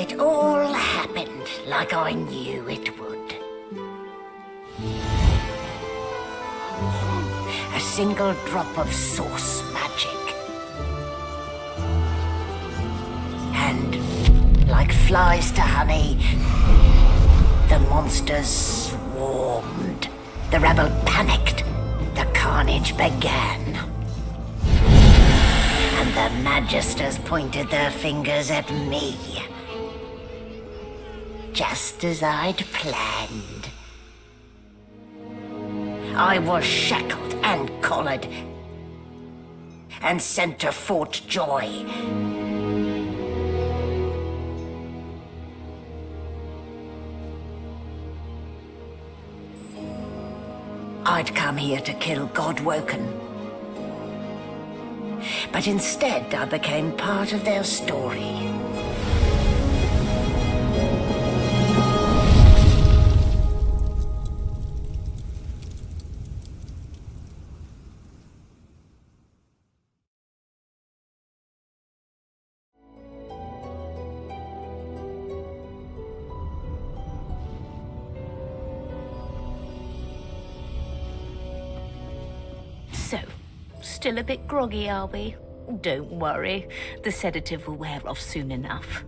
It all happened like I knew it would. A single drop of source magic. And, like flies to honey, the monsters swarmed. The rebel panicked. The carnage began. And the magisters pointed their fingers at me. Just as I'd planned. I was shackled and collared and sent to Fort Joy. I'd come here to kill Godwoken. But instead I became part of their story. So, still a bit groggy, are we? Don't worry, the sedative will wear off soon enough.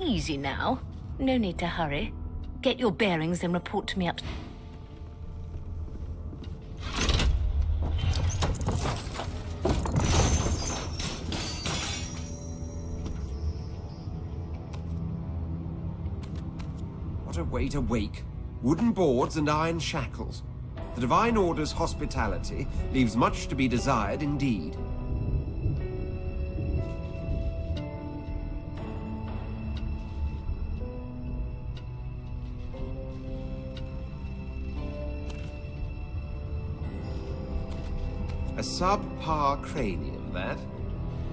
Easy now, no need to hurry. Get your bearings and report to me up. What a way to wake. Wooden boards and iron shackles. The Divine Order's hospitality leaves much to be desired indeed. A subpar cranium, that.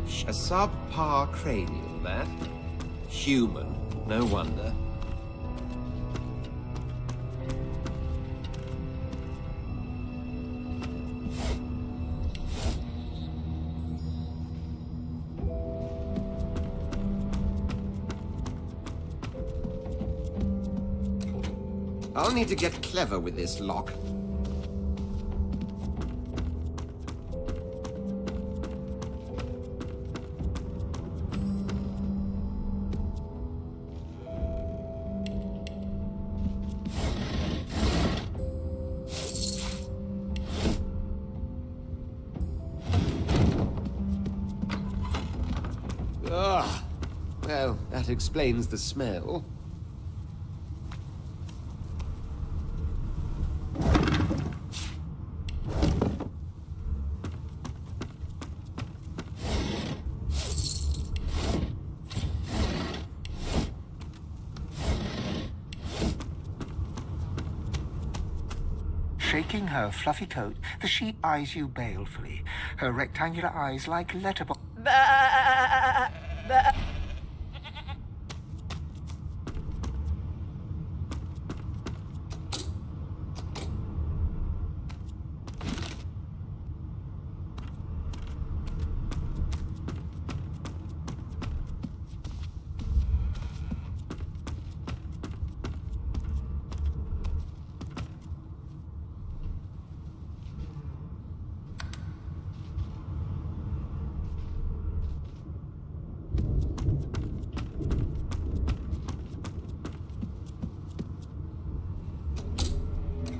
A subpar cranium, that. Human, no wonder. I'll need to get clever with this lock. Ah, well, that explains the smell. Shaking her fluffy coat, the sheep eyes you balefully, her rectangular eyes like letterbox.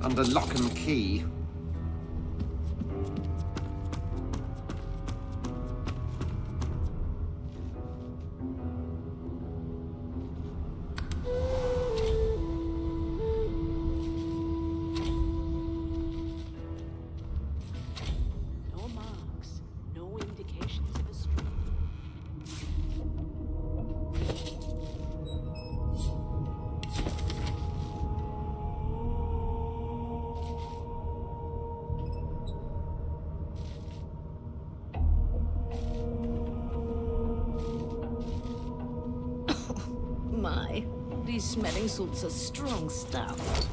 Under lock and key. No marks, no indications of a stream. My, these smelling salts are strong stuff.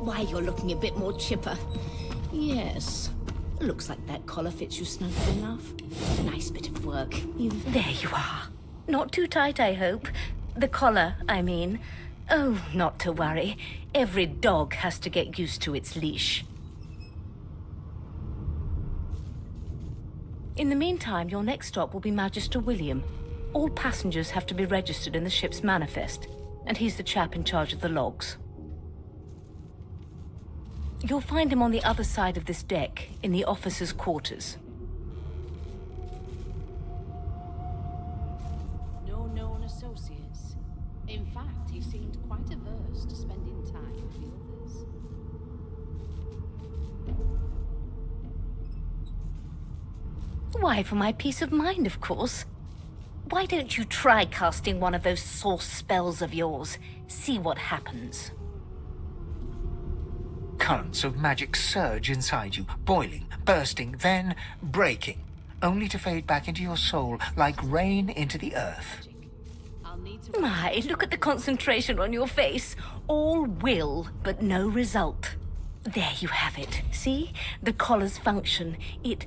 Why, you're looking a bit more chipper. Yes. Looks like that collar fits you snugly enough. Nice bit of work. There you are. Not too tight, I hope. The collar, I mean. Oh, not to worry. Every dog has to get used to its leash. In the meantime, your next stop will be Magister William. All passengers have to be registered in the ship's manifest, and he's the chap in charge of the logs. You'll find him on the other side of this deck, in the officers' quarters. No known associates. In fact, he seemed quite averse to spending time with the others. Why, for my peace of mind, of course. Why don't you try casting one of those source spells of yours? See what happens. Currents of magic surge inside you, boiling, bursting, then breaking, only to fade back into your soul like rain into the earth. I'll need to... My, look at the concentration on your face. All will, but no result. There you have it. See? The collar's function. It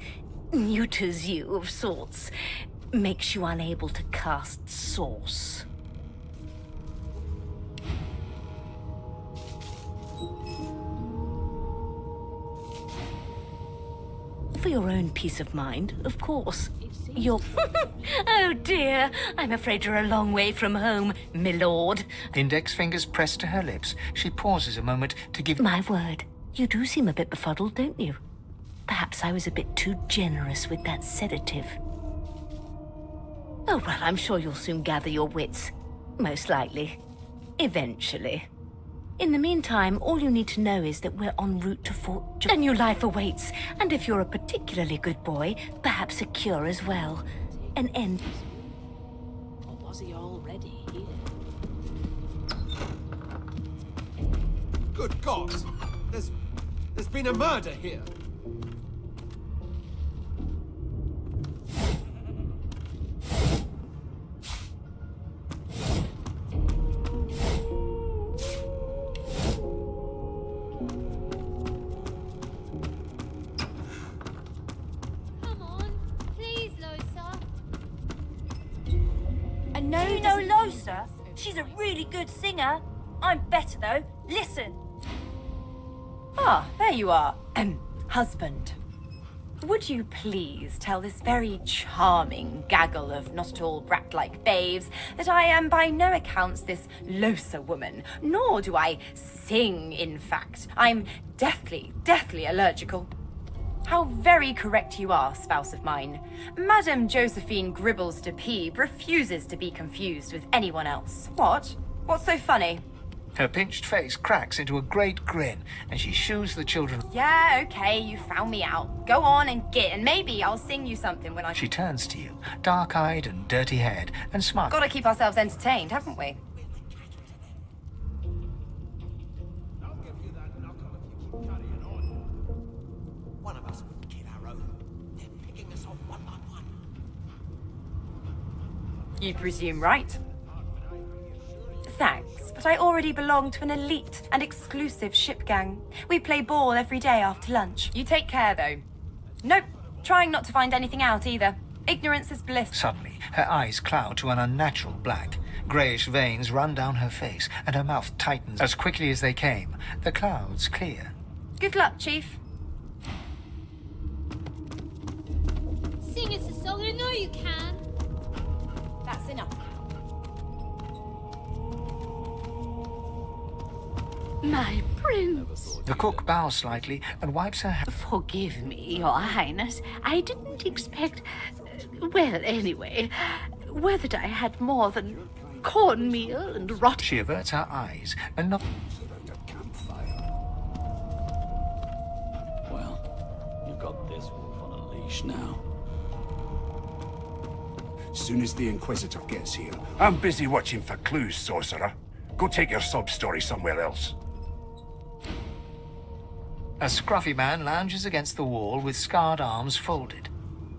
neuters you of sorts. Makes you unable to cast source. For your own peace of mind, of course. You're... Oh dear, I'm afraid you're a long way from home, milord. Index fingers pressed to her lips, she pauses a moment to give... My word, you do seem a bit befuddled, don't you? Perhaps I was a bit too generous with that sedative. Oh, well, I'm sure you'll soon gather your wits. Most likely. Eventually. In the meantime, all you need to know is that we're en route to Fort George. A new life awaits, and if you're a particularly good boy, perhaps a cure as well. An end. Or was he already here? Good God! There's been a murder here! No, Losa. She's a really good singer. I'm better, though. Listen. Ah, there you are. Husband. Would you please tell this very charming gaggle of not at all brat-like babes that I am by no accounts this Losa woman, nor do I sing, in fact. I'm deathly allergical. How very correct you are, spouse of mine. Madame Josephine Gribbles de Peeb refuses to be confused with anyone else. What? What's so funny? Her pinched face cracks into a great grin, and she shoos the children. Yeah, okay, you found me out. Go on and git, and maybe I'll sing you something when I... She turns to you, dark-eyed and dirty-haired, and smiles. Gotta keep ourselves entertained, haven't we? One of us would kill our own. They're picking us off one by one. You presume right. Thanks, but I already belong to an elite and exclusive ship gang. We play ball every day after lunch. You take care, though. Nope, trying not to find anything out either. Ignorance is bliss. Suddenly, her eyes cloud to an unnatural black. Greyish veins run down her face, and her mouth tightens. As quickly as they came, the clouds clear. Good luck, Chief. Sing us a song, I know you can. That's enough. My prince. The cook bows slightly and wipes her hands. Forgive me, your highness. I didn't expect... Well, anyway, whether I had more than cornmeal and rot... She averts her eyes and not... Well, you've got this wolf on a leash now. Soon as the Inquisitor gets here, I'm busy watching for clues, sorcerer. Go take your sub-story somewhere else. A scruffy man lounges against the wall with scarred arms folded.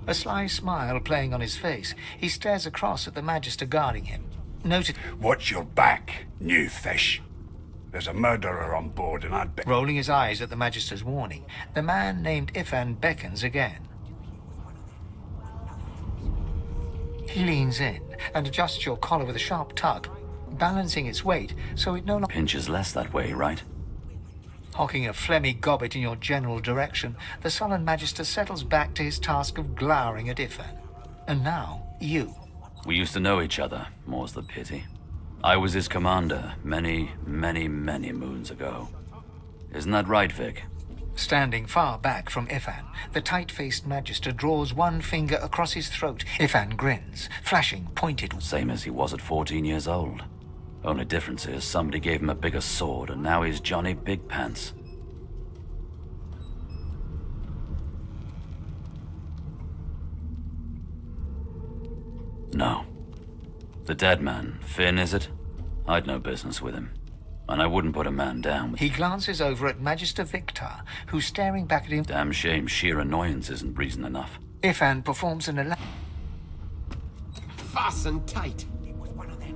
A sly smile playing on his face, he stares across at the Magister guarding him. Noted... Watch your back, new fish. There's a murderer on board and I'd bet... Rolling his eyes at the Magister's warning, the man named Ifan beckons again. He leans in and adjusts your collar with a sharp tug, balancing its weight so it no longer Pinches less that way, right? hocking a phlegmy gobbet in your general direction. The sullen Magister settles back to his task of glowering at Ifan. And now, you. We used to know each other, more's the pity. I was his commander many, many, many moons ago. Isn't that right, Vic? Standing far back from Ifan, the tight-faced Magister draws one finger across his throat. Ifan grins, flashing pointed... Same as he was at 14 years old. Only difference is somebody gave him a bigger sword and now he's Johnny Big Pants. No. The dead man, Finn, is it? I'd no business with him. And I wouldn't put a man down. He glances over at Magister Victor, who's staring back at him. Damn shame sheer annoyance isn't reason enough. Ifan performs an Fasten tight. It was one of them.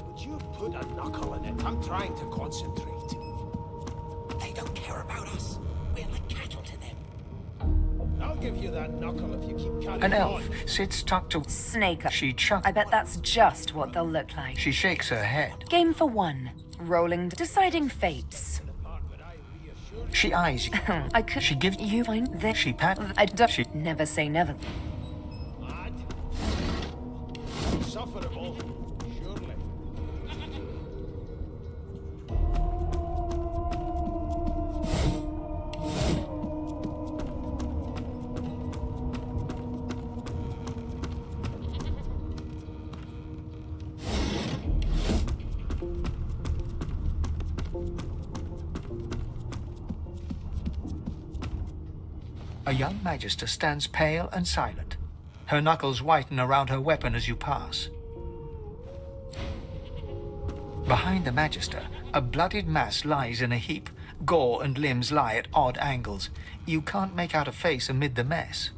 Would you put a knuckle in it? I'm trying to concentrate. They don't care about us. We're like cattle to them. I'll give you that knuckle if you keep carrying An on. elf sits tucked to... Snake. She chuckles. I bet that's just what they'll look like. She shakes her head. Game for one. Rolling. Deciding fates. She eyes you. I could... She gives... You find that... She pat... I don't... She... Never say never. Mad. Insufferable. Surely. A young Magister stands pale and silent. Her knuckles whiten around her weapon as you pass. Behind the Magister, a bloodied mass lies in a heap. Gore and limbs lie at odd angles. You can't make out a face amid the mess.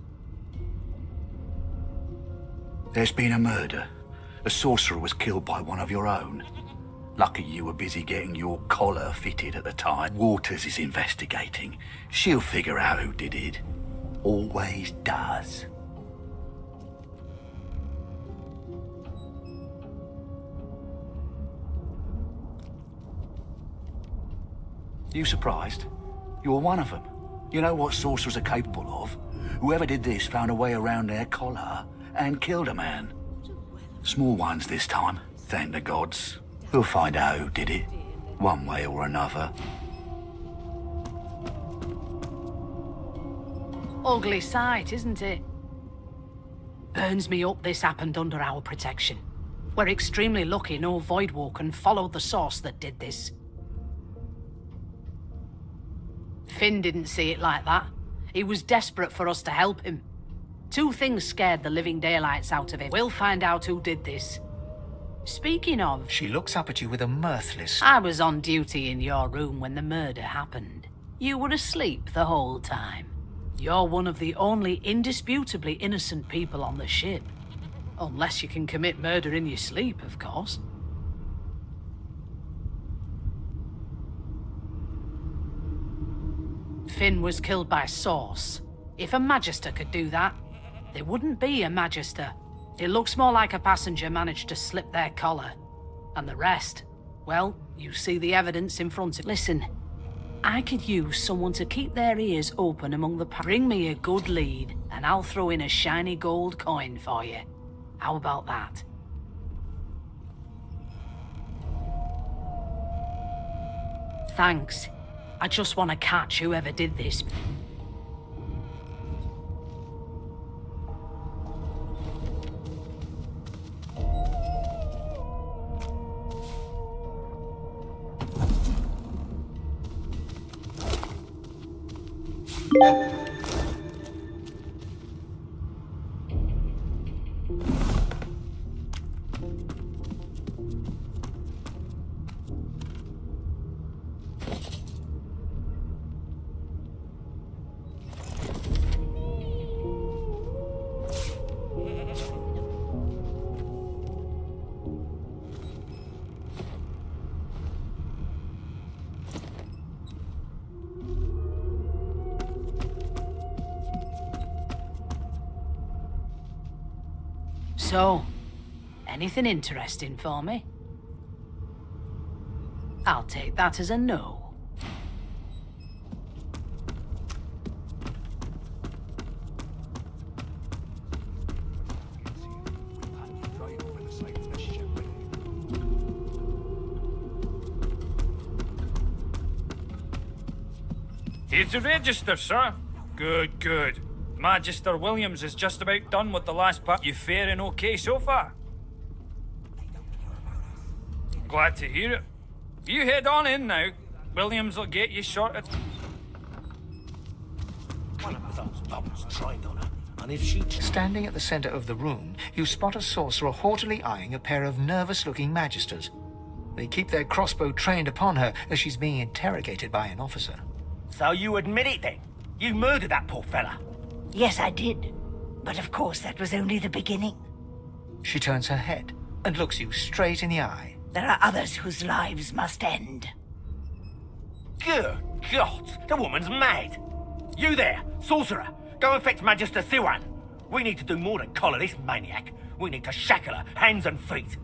There's been a murder. A sorcerer was killed by one of your own. Lucky you were busy getting your collar fitted at the time. Waters is investigating. She'll figure out who did it. Always does. You surprised? You're one of them. You know what sorcerers are capable of? Whoever did this found a way around their collar and killed a man. Small ones this time, thank the gods. We'll find out who did it, one way or another. Ugly sight, isn't it? Burns me up this happened under our protection. We're extremely lucky no Voidwalker followed the source that did this. Finn didn't see it like that. He was desperate for us to help him. Two things scared the living daylights out of him. We'll find out who did this. Speaking of... She looks up at you with a mirthless... I was on duty in your room when the murder happened. You were asleep the whole time. You're one of the only indisputably innocent people on the ship. Unless you can commit murder in your sleep, of course. Finn was killed by Source. If a Magister could do that, there wouldn't be a Magister. It looks more like a passenger managed to slip their collar. And the rest, well, you see the evidence in front of... Listen, I could use someone to keep their ears open among the... Bring me a good lead, and I'll throw in a shiny gold coin for you. How about that? Thanks. I just want to catch whoever did this. So, anything interesting for me? I'll take that as a no. Here to register, sir. Good, good. Magister Williams is just about done with the last part. You faring okay so far? Glad to hear it. You head on in now. Williams will get you sorted. One of those bums trained on her, and if she... Standing at the center of the room, you spot a sorcerer haughtily eyeing a pair of nervous-looking magisters. They keep their crossbow trained upon her as she's being interrogated by an officer. So you admit it then? You murdered that poor fella? Yes, I did. But of course, that was only the beginning. She turns her head and looks you straight in the eye. There are others whose lives must end. Good God, the woman's mad. You there, sorcerer, go and fetch Magister Siwan. We need to do more than collar this maniac. We need to shackle her, hands and feet.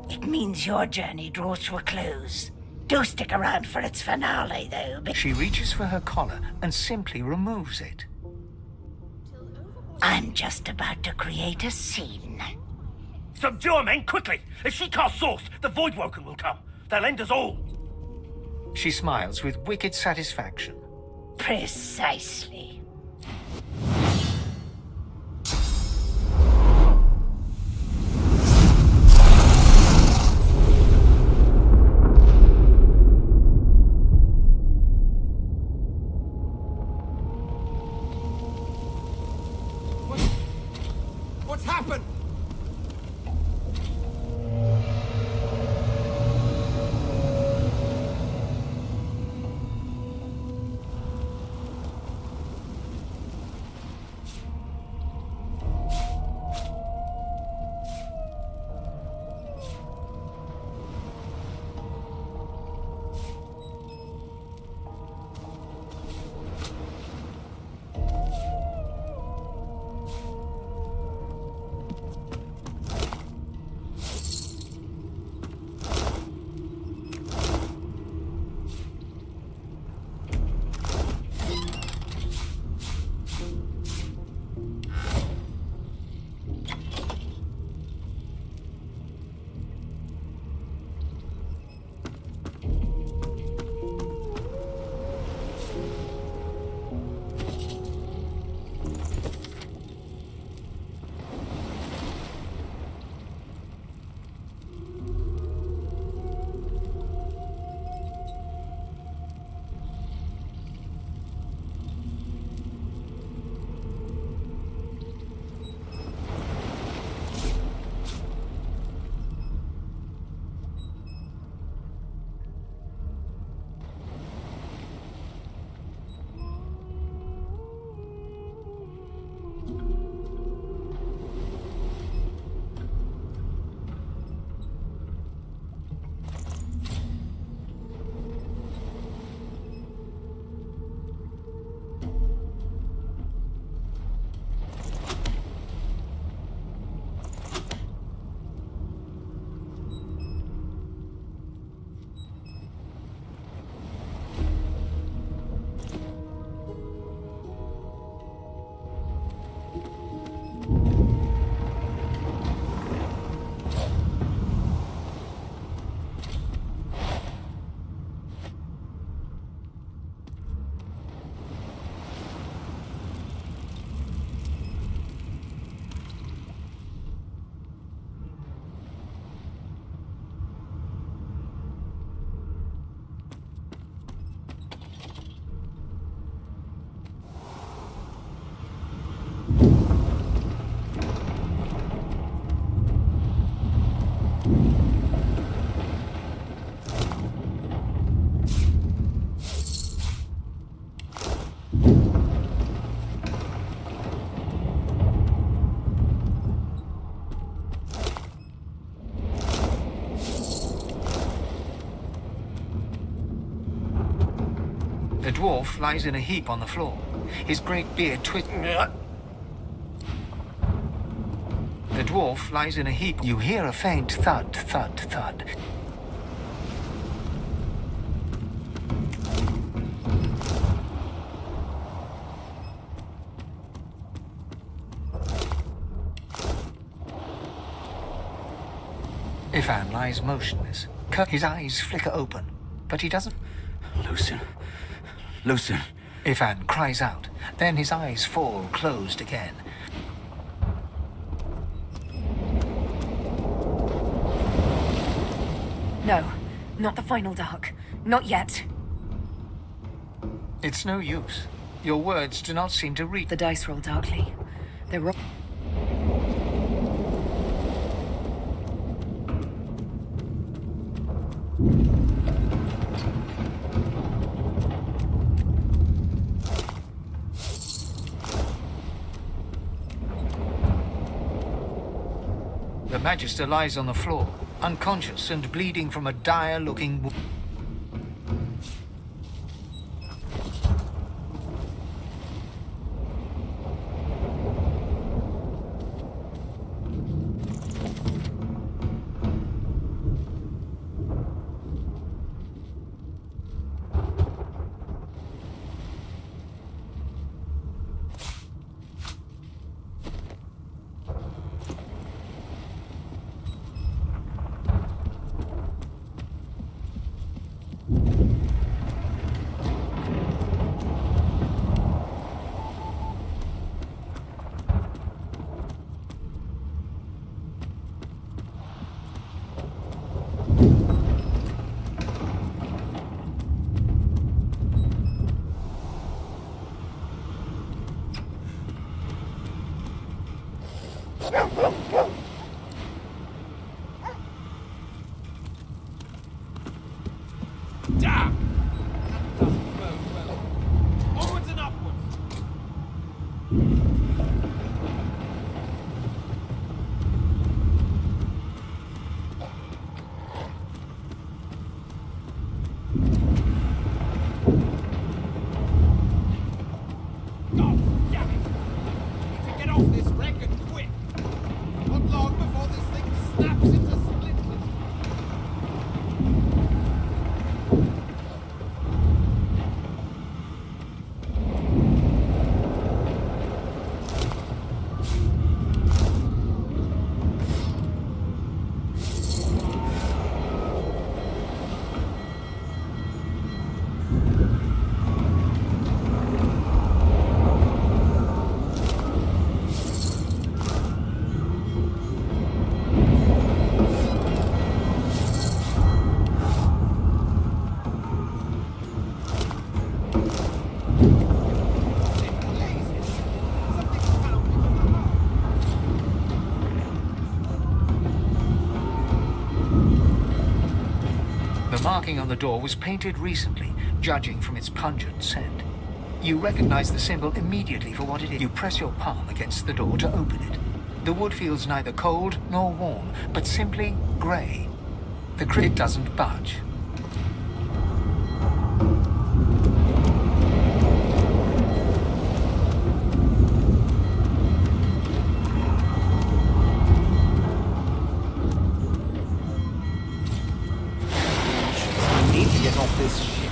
It means your journey draws to a close. Do stick around for its finale, though. She reaches for her collar and simply removes it. I'm just about to create a scene. Subdue her, men, quickly! If she casts Source, the Voidwoken will come. They'll end us all. She smiles with wicked satisfaction. Precisely. What's happened? The dwarf lies in a heap on the floor. His great beard The dwarf lies in a heap. You hear a faint thud, thud, thud. Ifan lies motionless. His eyes flicker open, but he doesn't... Lucien. Lucien. Ifan cries out. Then his eyes fall closed again. No, not the final dark. Not yet. It's no use. Your words do not seem to reach. The dice roll darkly. They're wrong. The Magister lies on the floor, unconscious and bleeding from a dire-looking wound. Onwards and upwards! God damn it! Need to get off this wreck and quick! Not long before this thing snaps into splinters! The marking on the door was painted recently, judging from its pungent scent. You recognize the symbol immediately for what it is. You press your palm against the door to open it. The wood feels neither cold nor warm, but simply grey. The grid doesn't budge. I need to get off this ship.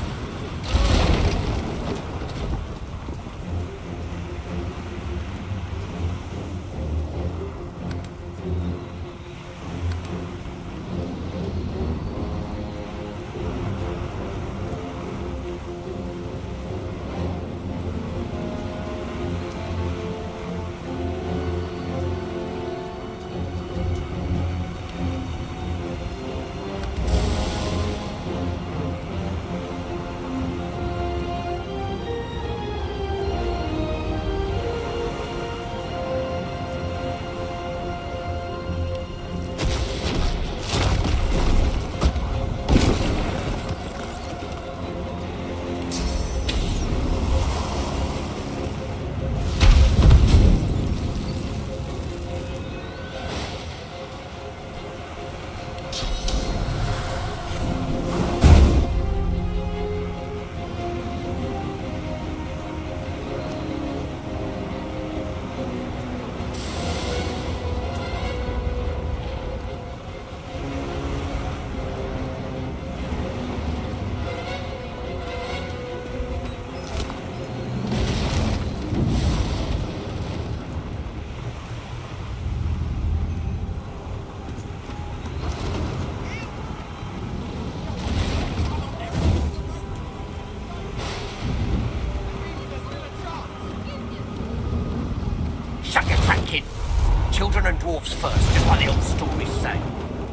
dwarfs first, just like the old stories say.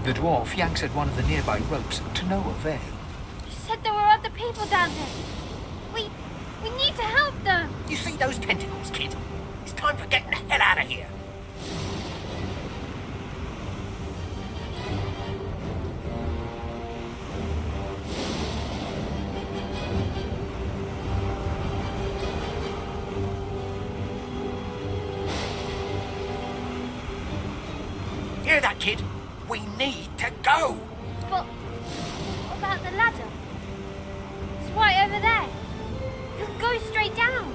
The dwarf yanks at one of the nearby ropes to no avail. You said there were other people down there. We need to help them. You see those tentacles, kid? It's time for getting the hell out of here. Hear that, kid? We need to go! But what about the ladder? It's right over there. You can go straight down.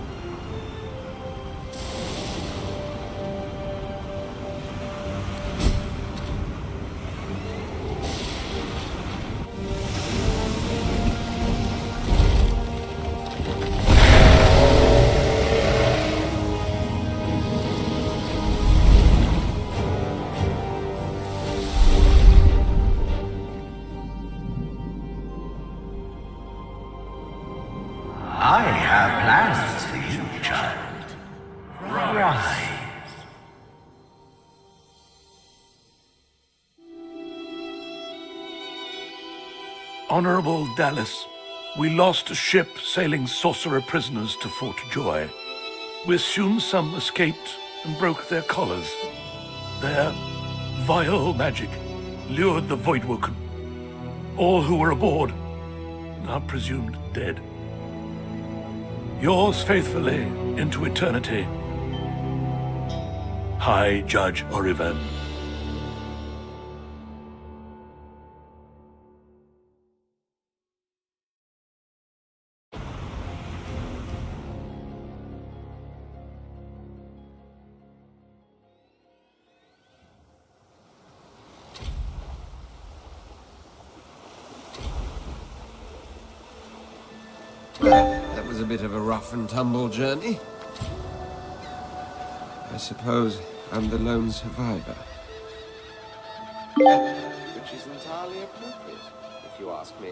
I have plans for you, child. Rise. Honorable Dallas, we lost a ship sailing sorcerer prisoners to Fort Joy. We assume some escaped and broke their collars. Their vile magic lured the Voidwoken. All who were aboard are presumed dead. Yours faithfully into eternity, High Judge Orivan. That was a bit of a rough and tumble journey. I suppose I'm the lone survivor. Which is entirely appropriate, if you ask me.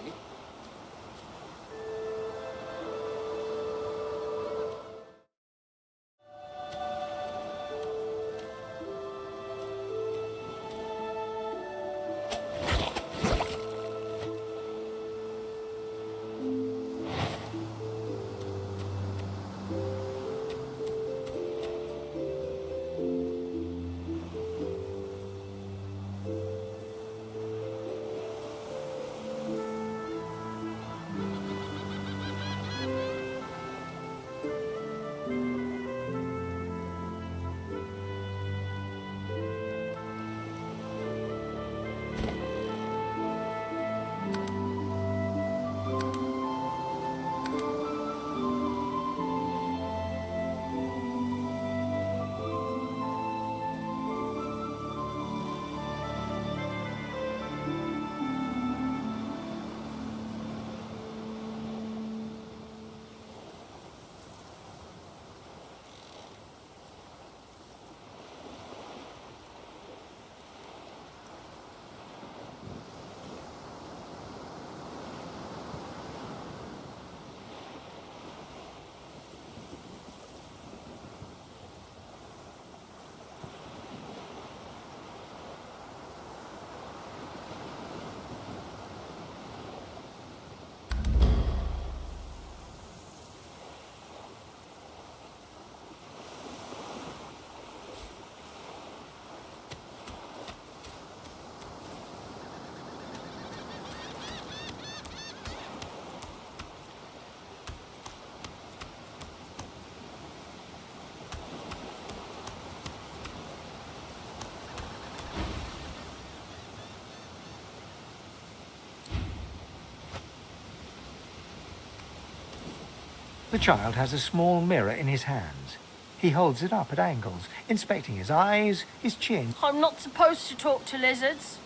The child has a small mirror in his hands. He holds it up at angles, inspecting his eyes, his chin. I'm not supposed to talk to lizards.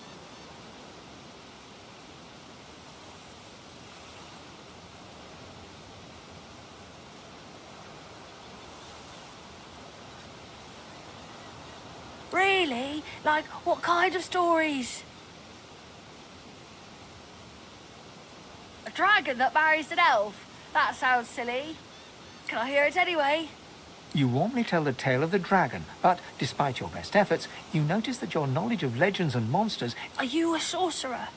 Really? Like, what kind of stories? A dragon that marries an elf? That sounds silly. Can I hear it anyway? You warmly tell the tale of the dragon, but despite your best efforts, you notice that your knowledge of legends and monsters... Are you a sorcerer?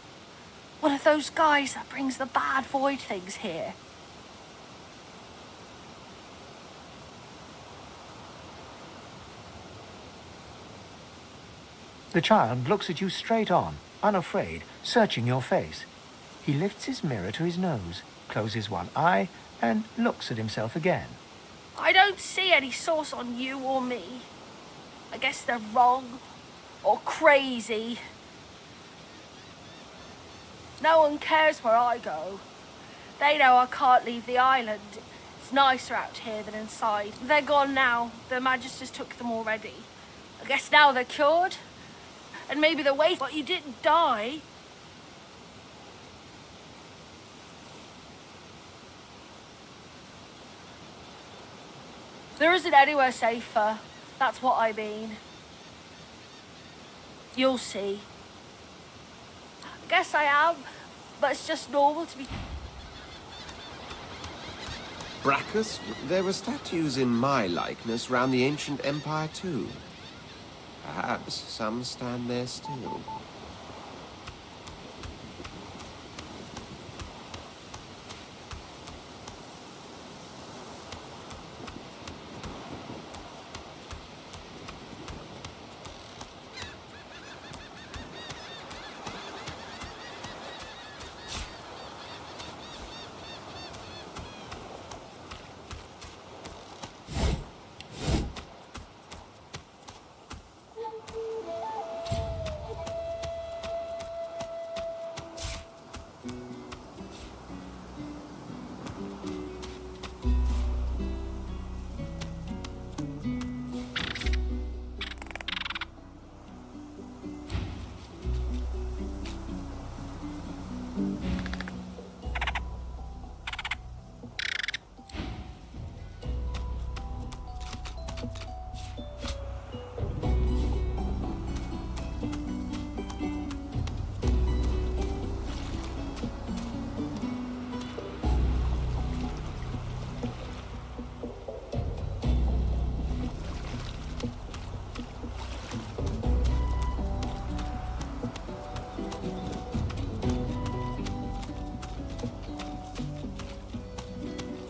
One of those guys that brings the bad void things here? The child looks at you straight on, unafraid, searching your face. He lifts his mirror to his nose, closes one eye, and looks at himself again. I don't see any source on you or me. I guess they're wrong or crazy. No one cares where I go. They know I can't leave the island. It's nicer out here than inside. They're gone now. The Magisters took them already. I guess now they're cured. And maybe they're waiting, but you didn't die. There isn't anywhere safer. That's what I mean. You'll see. I guess I am, but it's just normal to be... Brachus, there were statues in my likeness round the ancient empire too. Perhaps some stand there still.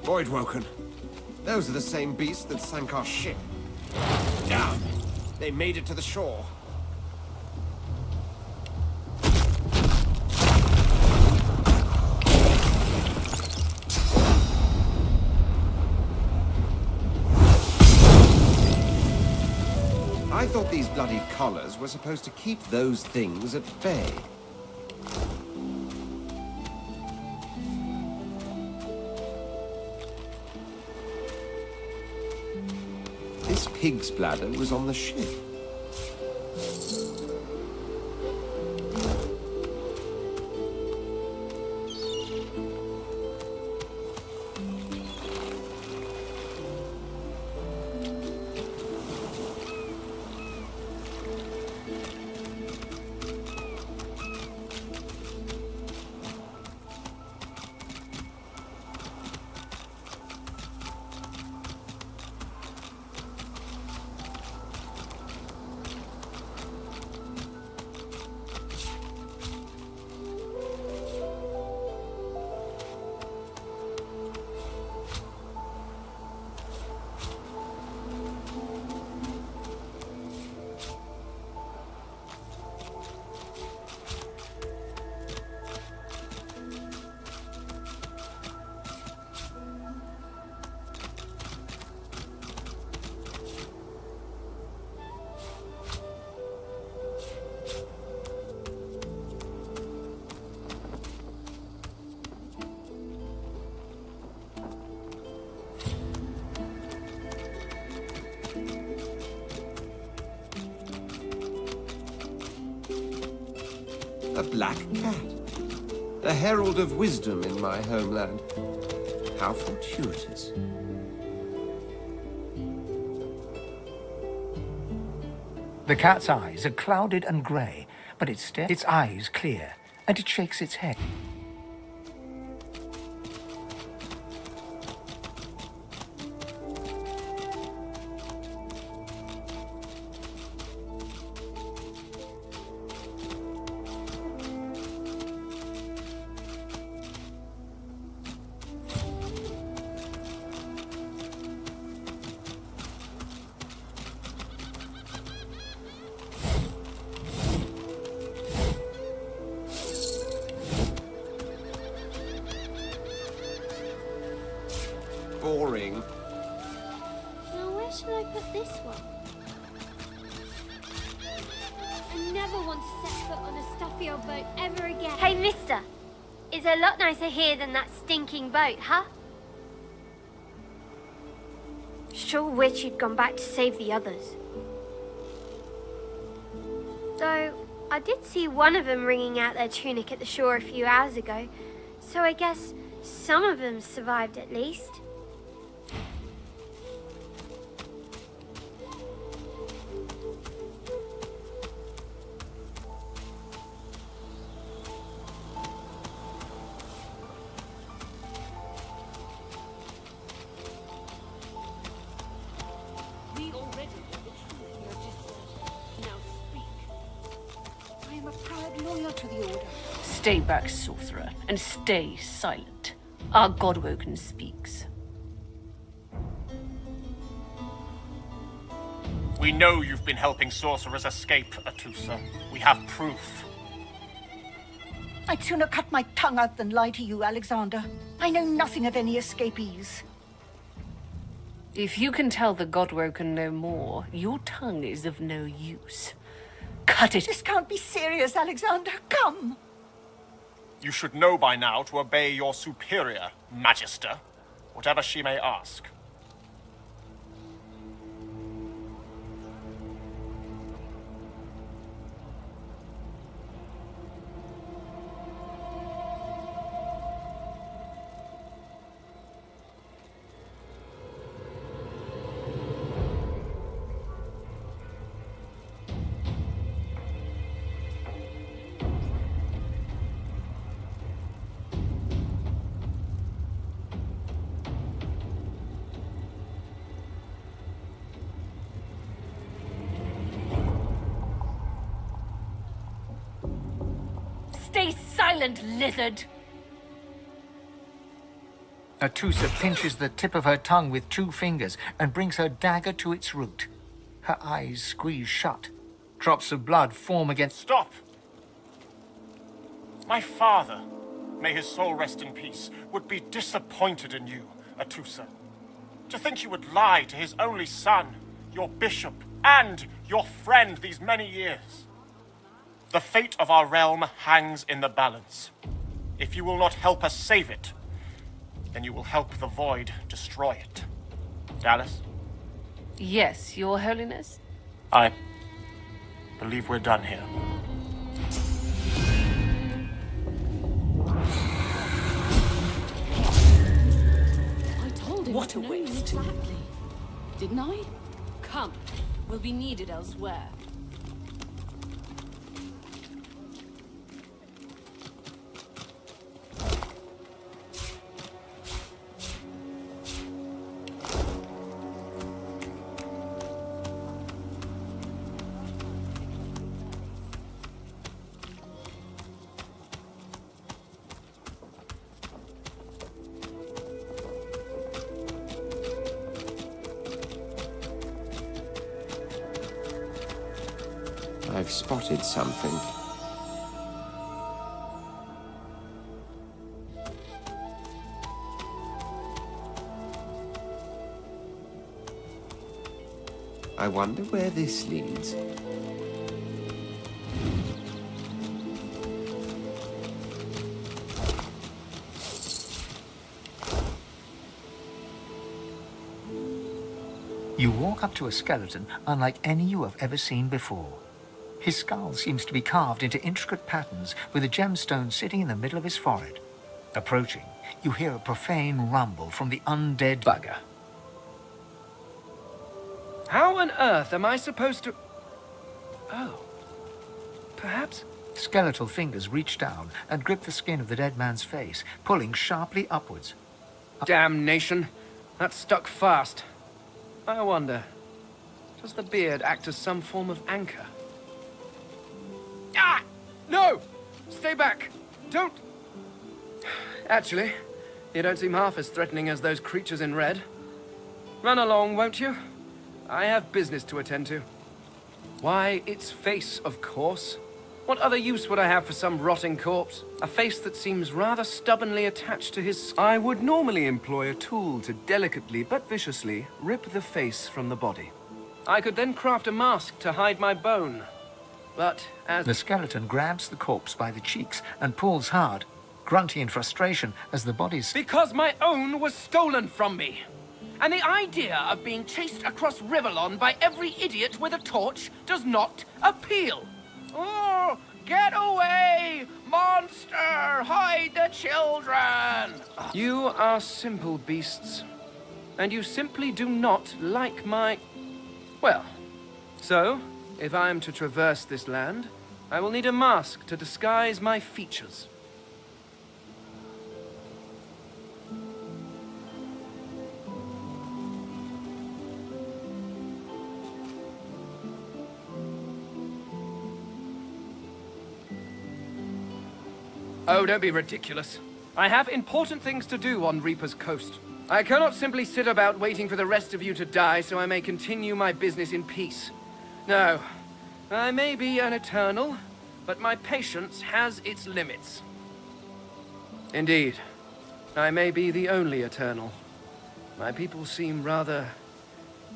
Voidwoken. Those are the same beasts that sank our ship. Down! They made it to the shore. I thought these bloody collars were supposed to keep those things at bay. This pig's bladder was on the ship. A black cat. A herald of wisdom in my homeland. How fortuitous. The cat's eyes are clouded and grey, but its eyes clear, and it shakes its head. boring. Now, where should I put this one? I never want to set foot on a stuffy old boat ever again. Hey, mister. It's a lot nicer here than that stinking boat, huh? Sure wish you'd gone back to save the others. Though, I did see one of them wringing out their tunic at the shore a few hours ago, so I guess some of them survived at least. We already know the truth, Your Majesty. Now speak. I am a proud loyal to the Order. Stay back, sorcerer, and stay silent. Our Godwoken speaks. We know you've been helping sorcerers escape, Atusa. We have proof. I'd sooner cut my tongue out than lie to you, Alexander. I know nothing of any escapees. If you can tell the Godwoken no more, your tongue is of no use. Cut it. This can't be serious, Alexander. Come! You should know by now to obey your superior, Magister, whatever she may ask. Stay silent, lizard! Atusa pinches the tip of her tongue with 2 fingers and brings her dagger to its root. Her eyes squeeze shut. Drops of blood form against... Stop! My father, may his soul rest in peace, would be disappointed in you, Atusa. To think you would lie to his only son, your bishop, and your friend these many years. The fate of our realm hangs in the balance. If you will not help us save it, then you will help the Void destroy it. Dallas? Yes, Your Holiness? I believe we're done here. I told him What a I'd known waste. exactly. Didn't I? Come, we'll be needed elsewhere. I've spotted something. I wonder where this leads. You walk up to a skeleton unlike any you have ever seen before. His skull seems to be carved into intricate patterns with a gemstone sitting in the middle of his forehead. Approaching, you hear a profane rumble from the undead bugger. How on earth am I supposed to... Oh. Perhaps... Skeletal fingers reach down and grip the skin of the dead man's face, pulling sharply upwards. Damnation. That's stuck fast. I wonder, does the beard act as some form of anchor? Ah! No! Stay back! Don't... Actually, you don't seem half as threatening as those creatures in red. Run along, won't you? I have business to attend to. Why, its face, of course. What other use would I have for some rotting corpse? A face that seems rather stubbornly attached to his... I would normally employ a tool to delicately but viciously rip the face from the body. I could then craft a mask to hide my bone. But as... The skeleton grabs the corpse by the cheeks and pulls hard, grunting in frustration as the body's... Because my own was stolen from me. And the idea of being chased across Rivellon by every idiot with a torch does not appeal. Oh, get away! Monster! Hide the children! You are simple beasts. And you simply do not like my... Well, so, if I am to traverse this land, I will need a mask to disguise my features. Oh, don't be ridiculous. I have important things to do on Reaper's Coast. I cannot simply sit about waiting for the rest of you to die so I may continue my business in peace. No, I may be an eternal, but my patience has its limits. Indeed, I may be the only eternal. My people seem rather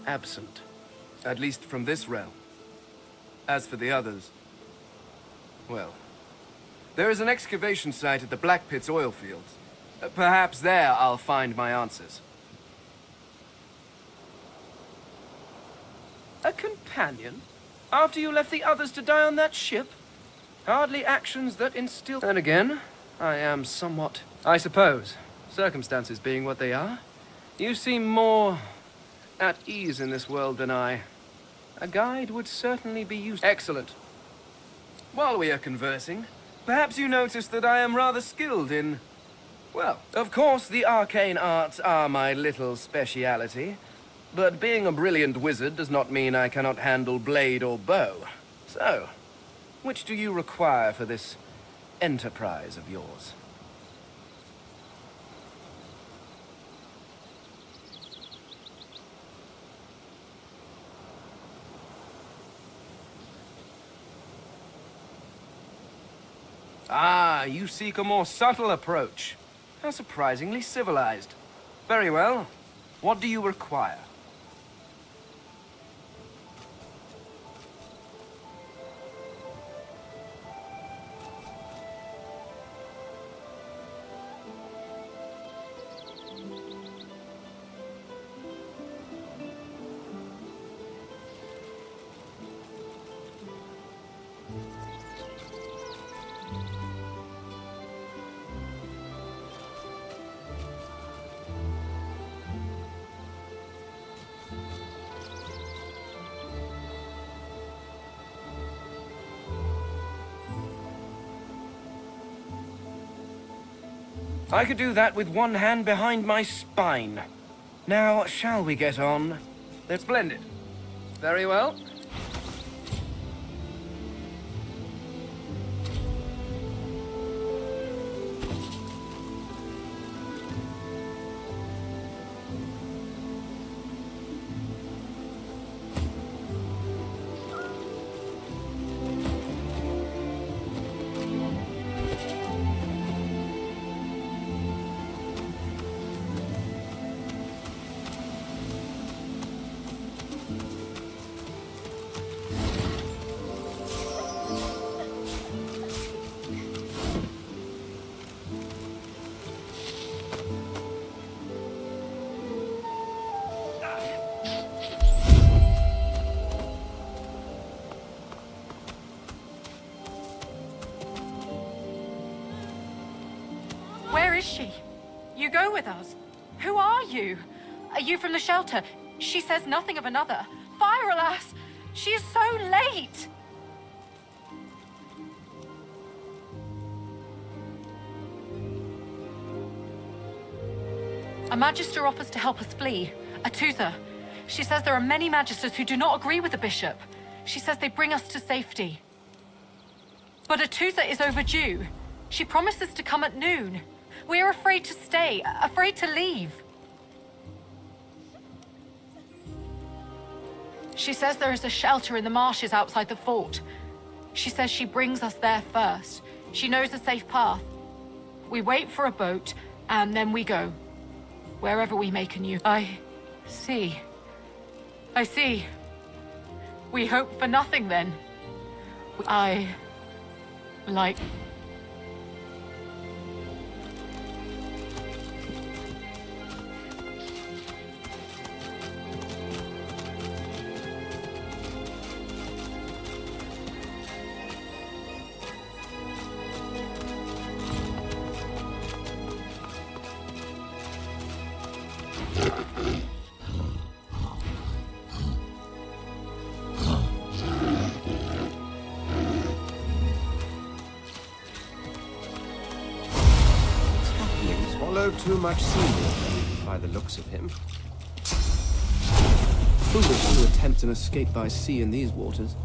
absent, at least from this realm. As for the others, well... There is an excavation site at the Black Pit's oil fields. Perhaps there I'll find my answers. A companion? After you left the others to die on that ship? Hardly actions that instill... And again, I am somewhat... I suppose, circumstances being what they are, you seem more at ease in this world than I. A guide would certainly be useful. Excellent. While we are conversing... Perhaps you noticed that I am rather skilled in... Well, of course the arcane arts are my little speciality, but being a brilliant wizard does not mean I cannot handle blade or bow. So, which do you require for this enterprise of yours? Ah, you seek a more subtle approach. How surprisingly civilized. Very well. What do you require? I could do that with one hand behind my spine. Now, shall we get on? That's splendid. Very well. Where is she? You go with us. Who are you? Are you from the shelter? She says nothing of another. Fire, alas! She is so late! A Magister offers to help us flee. A Tutor. She says there are many Magisters who do not agree with the Bishop. She says they bring us to safety. But a Tutor is overdue. She promises to come at noon. We are afraid to stay, afraid to leave. She says there is a shelter in the marshes outside the fort. She says she brings us there first. She knows a safe path. We wait for a boat, and then we go. Wherever we make a new... I see. We hope for nothing then. I... like... Swallowed too much seawater, by the looks of him. Foolish to attempt an escape by sea in these waters.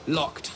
Locked.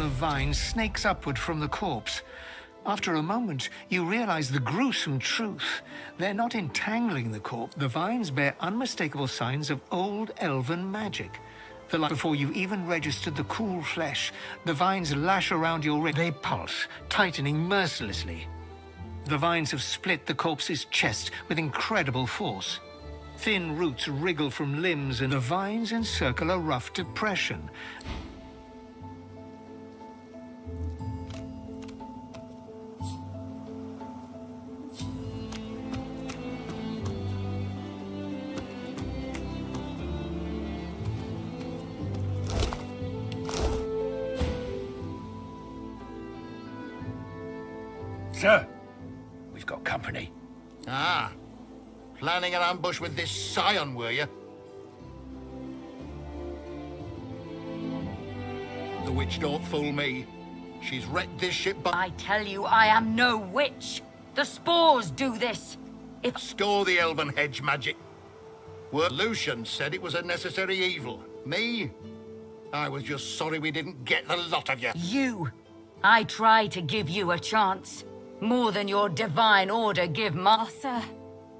Of vines snakes upward from the corpse. After a moment, you realize the gruesome truth. They're not entangling the corpse. The vines bear unmistakable signs of old elven magic. Before you even registered the cool flesh, the vines lash around your wrist. They pulse, tightening mercilessly. The vines have split the corpse's chest with incredible force. Thin roots wriggle from limbs, and the vines encircle a rough depression. Sir, we've got company. Ah, planning an ambush with this scion, were you? The witch don't fool me. She's wrecked this ship by... I tell you, I am no witch. The spores do this. If... Store the elven hedge magic. Lucian said it was a necessary evil. Me? I was just sorry we didn't get the lot of you. You! I tried to give you a chance. More than your divine order give Sir,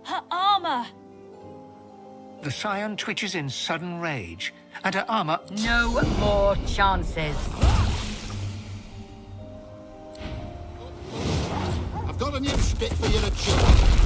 her armor! The Scion twitches in sudden rage, and her armor... No more chances. I've got a new stick for you to chew.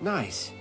Nice.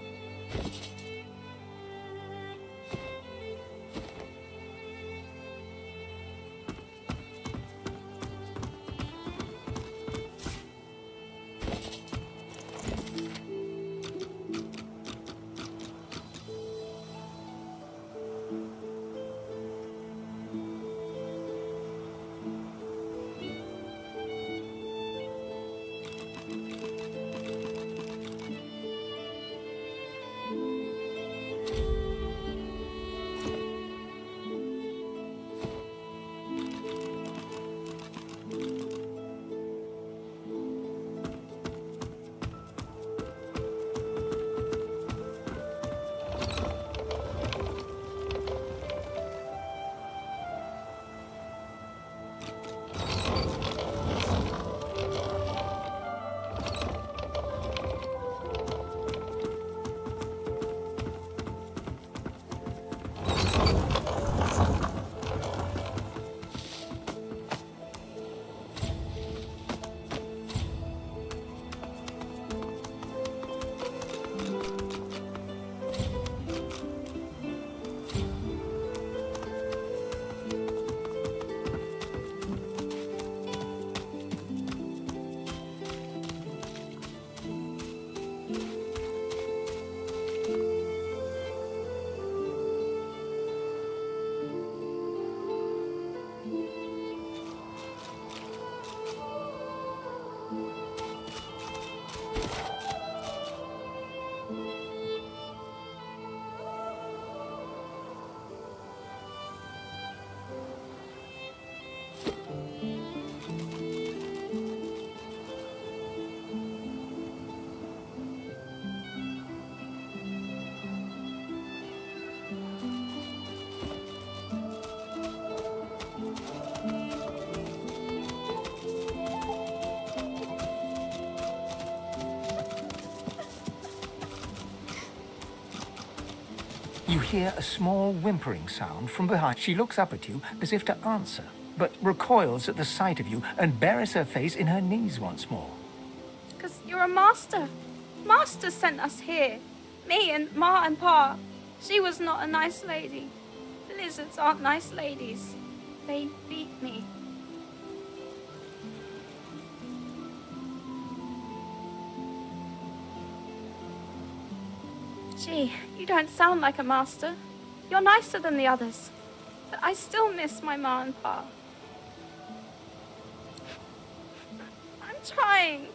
You hear a small whimpering sound from behind. She looks up at you as if to answer, but recoils at the sight of you and buries her face in her knees once more. Because you're a master. Master sent us here. Me and Ma and Pa. She was not a nice lady. Lizards aren't nice ladies. They beat me. Gee, you don't sound like a master. You're nicer than the others. But I still miss my Ma and Pa. I'm trying.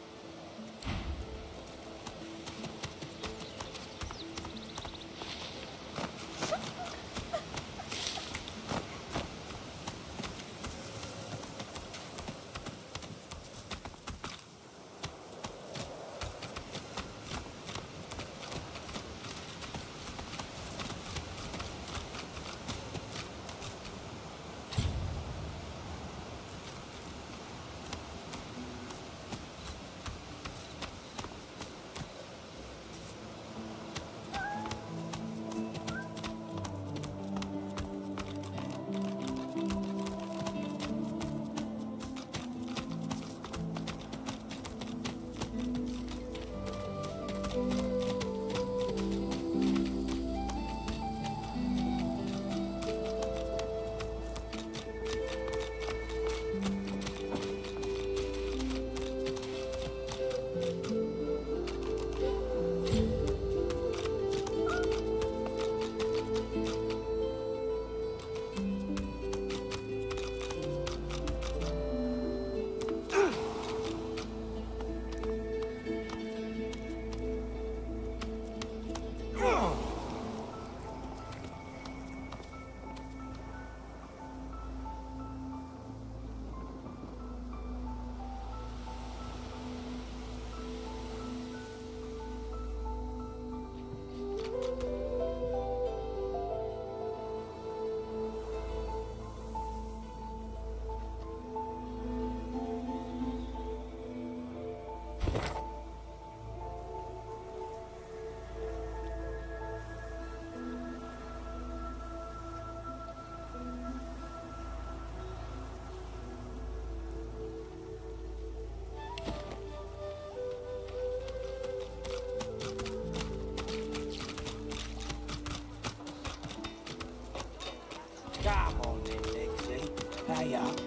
Pay up.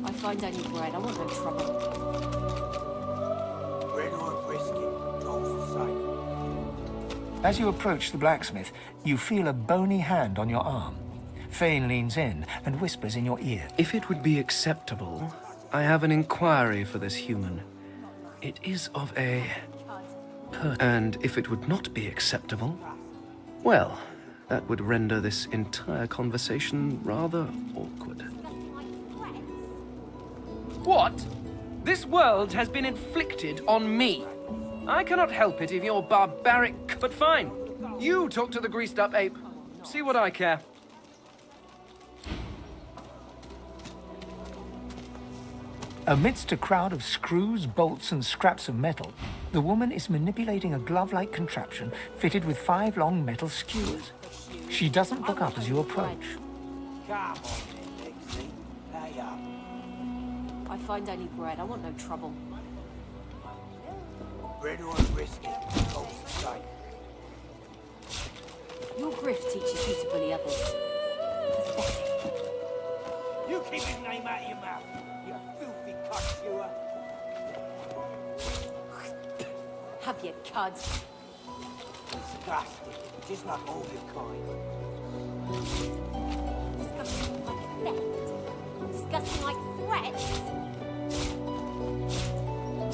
I find only bread. I want no trouble. Bread or brisket, toast the same. As you approach the blacksmith, you feel a bony hand on your arm. Fane leans in and whispers in your ear. If it would be acceptable, I have an inquiry for this human. It is of a... And if it would not be acceptable, well, that would render this entire conversation rather awkward. What? This world has been inflicted on me. I cannot help it if you're barbaric, but fine. You talk to the greased-up ape. See what I care. Amidst a crowd of screws, bolts, and scraps of metal, the woman is manipulating a glove-like contraption fitted with 5 long metal skewers. She doesn't look up as you approach. Come on, Lexi. Pay up. I find only bread. I want no trouble. Bread or brisket, toast the same. Your grift teaches you to bully others. Pathetic. You keep his name out of your mouth, you filthy cunt chewer. Have your cud. Disgusting, just like all your kind. Disgusting like theft. Disgusting like threats.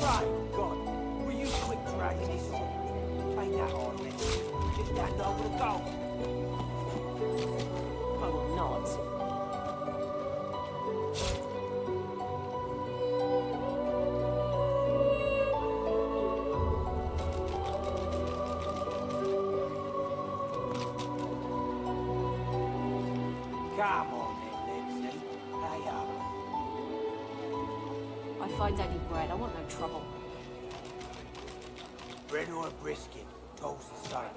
Right, God, will you quit dragging this on? Take that on, Lexi. Just hand over the goal. I will not. Come on then, Lexi. Pay up. I find only bread. I want no trouble. Bread or brisket, toast the same.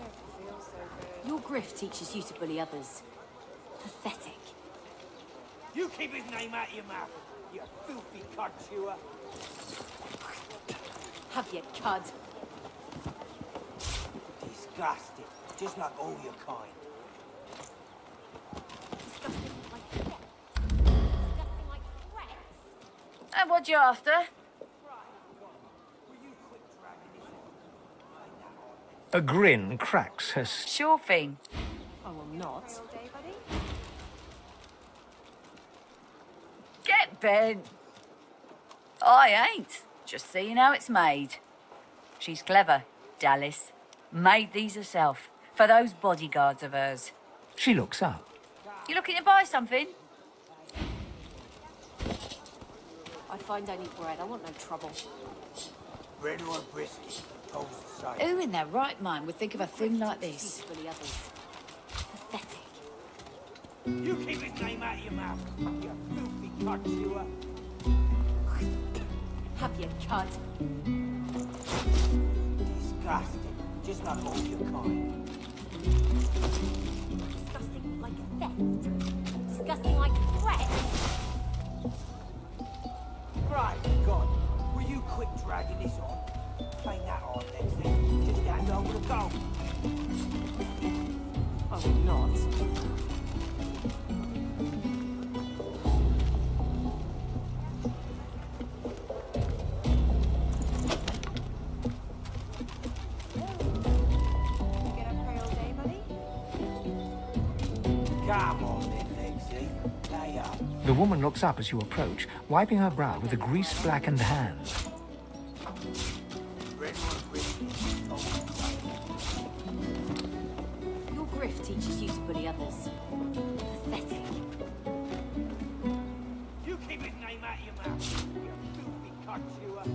Your grift teaches you to bully others. Pathetic. You keep his name out of your mouth, you filthy cunt chewer. Have your cud. Disgusting, just like all your kind. Disgusting like theft. Disgusting like threats. And what you after? A grin cracks her... Sure thing. I will not. Get bent. I ain't. Just seeing how it's made. She's clever, Dallas. Made these herself. For those bodyguards of hers. She looks up. You looking to buy something? I find only bread. I want no trouble. Bread or brisket, toast the same. Who in their right mind would think of a thing like this? Bully others. Pathetic. You keep his name out of your mouth, you filthy cunt chewer. Have your cud. Disgusting, just like all your kind. Disgusting like theft. Disgusting like threats. Right, God, will you quit dragging this on? Play that on, Lexi. Just hand over the goal. I will not. Come on then, Lexi. Lay up. The woman looks up as you approach, wiping her brow with a grease-blackened hand. Your grift teaches you to bully others. Pathetic. You keep his name out of your mouth, you filthy cunt chewer.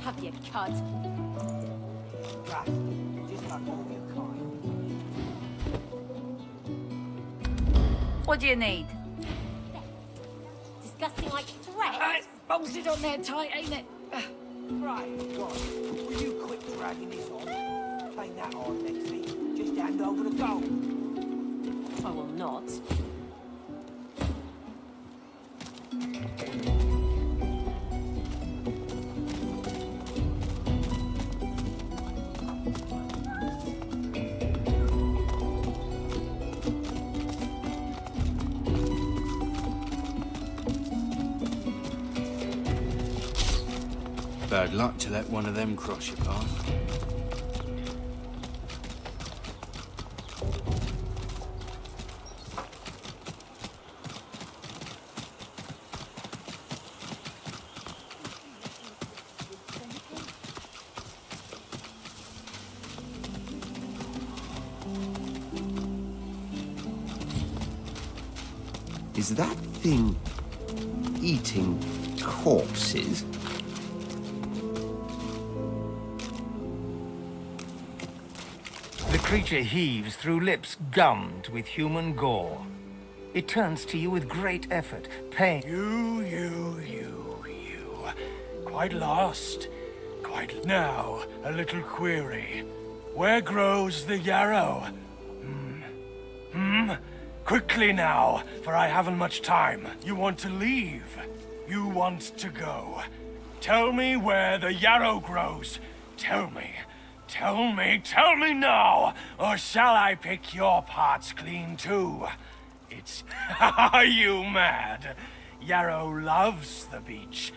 Have your cud. Disgusting, just like all your kind. What do you need? Disgusting like threats. It's bolted on there tight, ain't it? Right, God, will you quit dragging this on? Play that on, Lexi. Just hand over the goal. I will not. Bad luck to let one of them cross your path. Is that thing eating corpses? The creature heaves through lips gummed with human gore. It turns to you with great effort, pain. You. Quite lost? Quite. Now, a little query. Where grows the yarrow? Quickly now, for I haven't much time. You want to leave. You want to go. Tell me where the yarrow grows. Tell me. Tell me now, or shall I pick your parts clean too? It's... Are you mad? Yarrow loves the beach.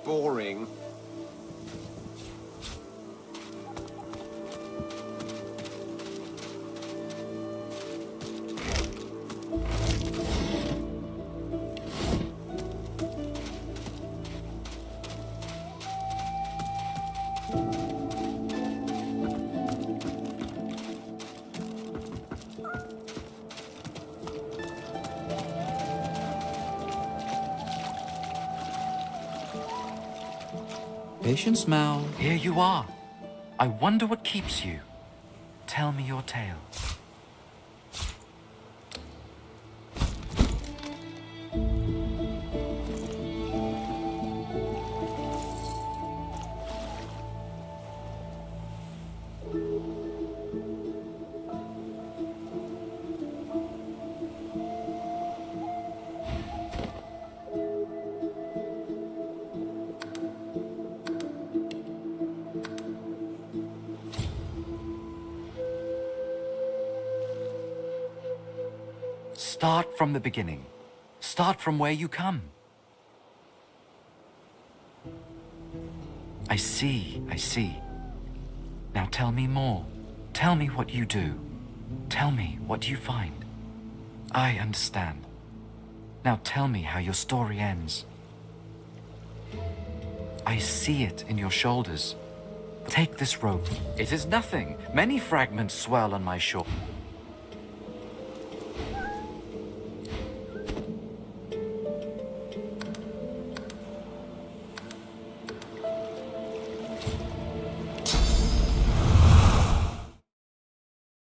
boring. Patience, Mal. Here you are. I wonder what keeps you. Tell me your tale. Start from the beginning. Start from where you come. I see, I see. Now tell me more. Tell me what you do. Tell me what you find. I understand. Now tell me how your story ends. I see it in your shoulders. Take this rope. It is nothing. Many fragments swirl on my shore.